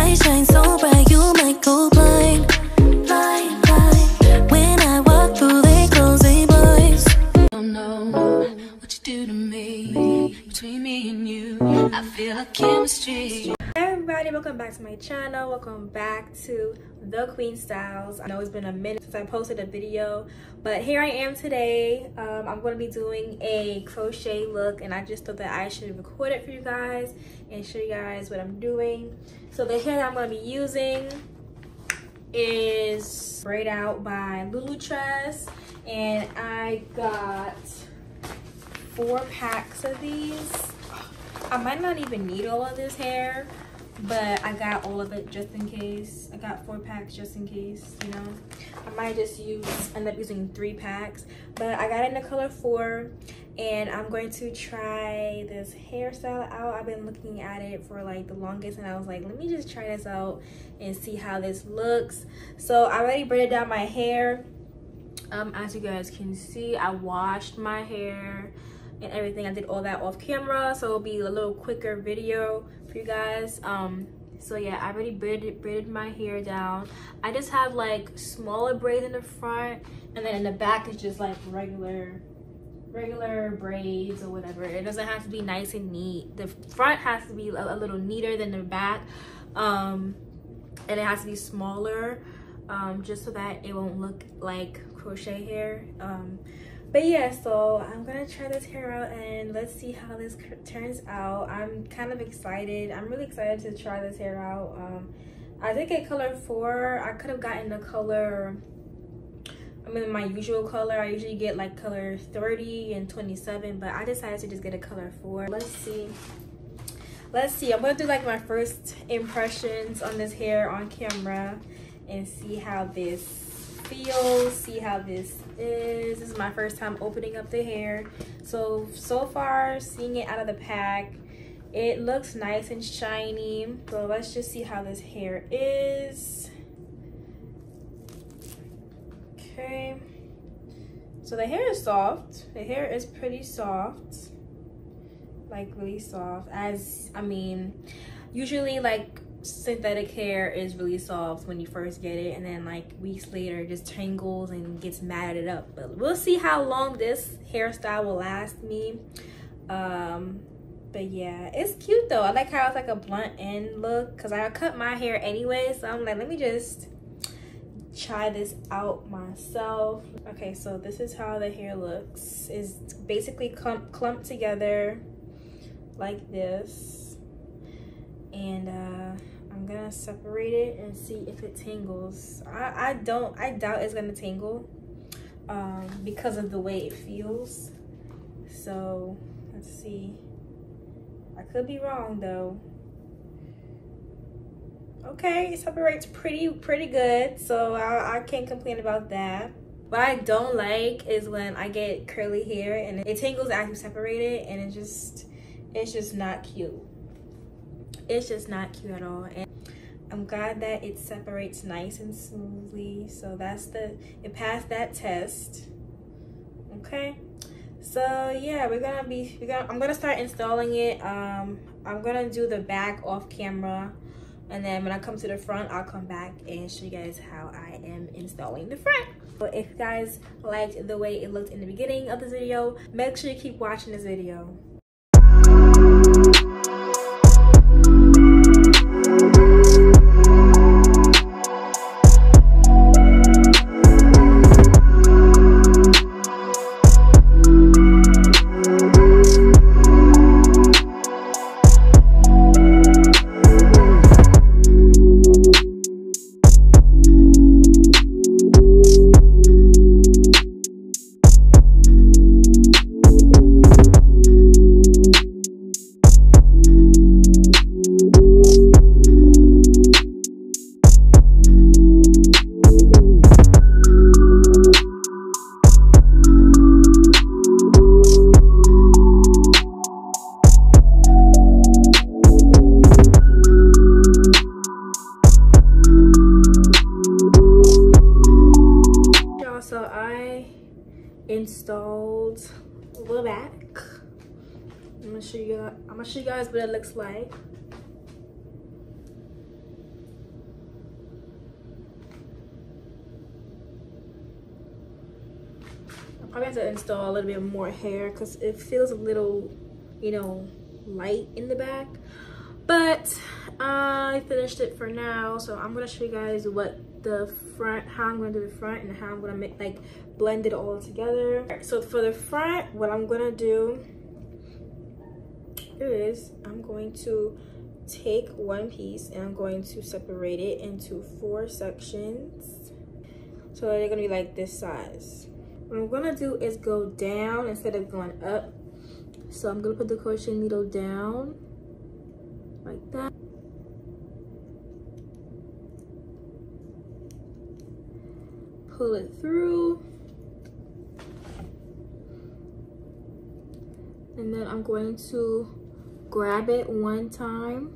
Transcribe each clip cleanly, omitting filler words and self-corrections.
light shines so bright, you might go blind. Blind, blind. When I walk through, they close their blinds. Don't know what you do to me. Between me and you, I feel like chemistry. Hey everybody, welcome back to my channel. Welcome back to The Queen Styles. I know it's been a minute since I posted a video, but here I am today. I'm going to be doing a crochet look, and I just thought that I should record it for you guys and show you guys what I'm doing. So the hair that I'm going to be using is Braid Out by Lulutress, and I got 4 packs of these. I might not even need all of this hair, but I got all of it just in case. I got 4 packs just in case, you know. I might just end up using 3 packs, but I got it in the color 4, and I'm going to try this hairstyle out. I've been looking at it for like the longest, and I was like, let me just try this out and see how this looks. So I already braided down my hair. As you guys can see, I washed my hair and everything. I did all that off camera, so it'll be a little quicker video for you guys. So yeah, I already braided my hair down. I just have like smaller braids in the front, and then in the back is just like regular braids or whatever. It doesn't have to be nice and neat. The front has to be a little neater than the back, and it has to be smaller, just so that it won't look like crochet hair. But yeah, so I'm gonna try this hair out and let's see how this turns out. I'm kind of excited. I'm really excited to try this hair out. I did get color 4. I could have gotten the color, my usual color. I usually get like color 30 and 27, but I decided to just get a color 4. Let's see. I'm gonna do like my first impressions on this hair on camera and see how this feels, see how this is. This is my first time opening up the hair. So far, seeing it out of the pack, it looks nice and shiny. So let's just see how this hair is. Okay, so the hair is soft. The hair is pretty soft, like really soft. Usually like synthetic hair is really soft when you first get it, and then like weeks later it just tangles and gets matted up. But we'll see how long this hairstyle will last me. But yeah, it's cute though. I like how it's like a blunt end look, because I cut my hair anyway, so I'm like, let me just try this out myself. Okay, so this is how the hair looks. It's basically clumped together like this, and I'm gonna separate it and see if it tangles. I doubt it's gonna tangle, because of the way it feels. So let's see. I could be wrong though. Okay, it separates pretty good, so I can't complain about that. What I don't like is when I get curly hair and it tangles after you separate it, and it's just not cute. It's just not cute at all. And I'm glad that it separates nice and smoothly. So it passed that test. Okay, so yeah, I'm gonna start installing it. I'm gonna do the back off camera, and then when I come to the front, I'll come back and show you guys how I am installing the front. But if you guys liked the way it looked in the beginning of this video, make sure you keep watching this video. Installed the back. I'm gonna show you guys what it looks like. probably have to install a little bit more hair because it feels a little, you know, light in the back. But I finished it for now, so I'm gonna show you guys what the front, how I'm gonna do the front and how I'm gonna make, like, blend it all together. So for the front, what I'm gonna do is I'm going to take one piece and I'm going to separate it into 4 sections, so they're gonna be like this size. What I'm gonna do is go down instead of going up. So I'm gonna put the crochet needle down like that. Pull it through. And then I'm going to grab it one time,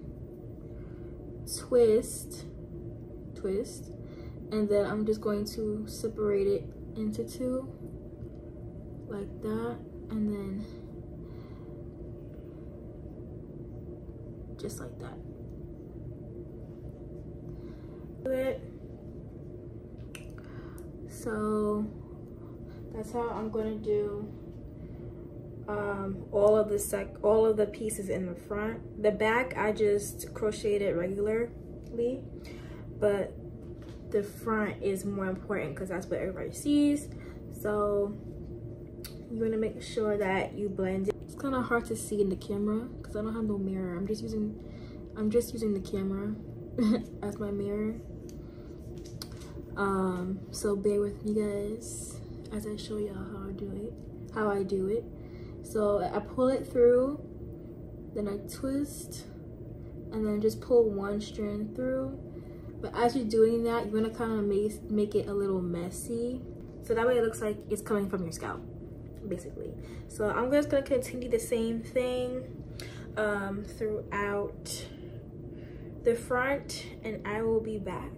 twist, and then I'm just going to separate it into 2 like that, and then just like that. So that's how I'm gonna do all of the pieces in the front. The back I just crocheted regularly, but the front is more important because that's what everybody sees. So you want to make sure that you blend it. It's kind of hard to see in the camera because I don't have no mirror. I'm just using the camera as my mirror. So bear with me, guys, as I show y'all how I do it. So I pull it through, then I twist, and then just pull one strand through. But as you're doing that, you're gonna kind of make it a little messy, so that way it looks like it's coming from your scalp, basically. So I'm just gonna continue the same thing throughout the front, and I will be back.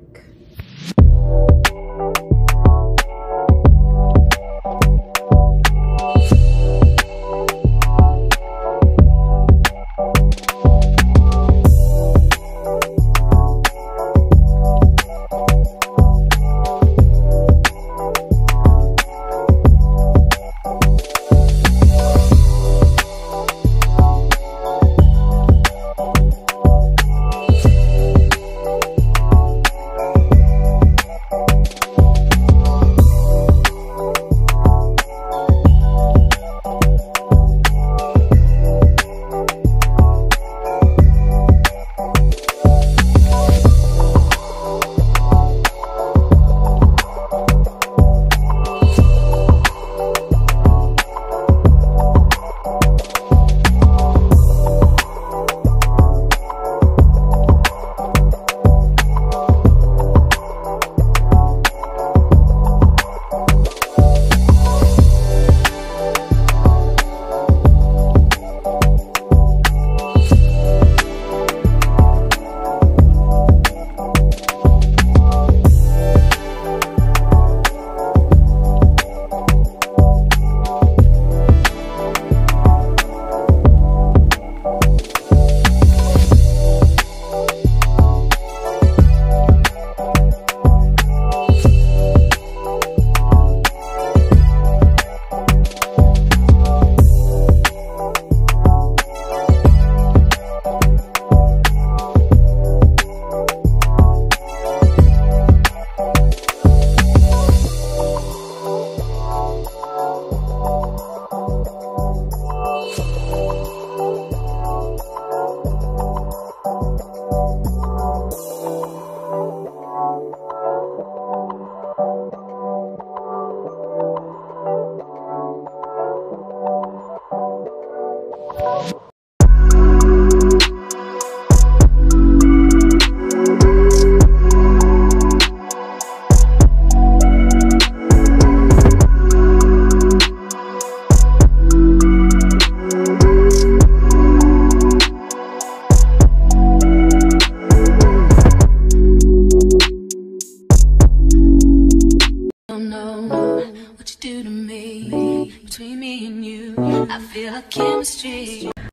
Between me and you, I feel a chemistry.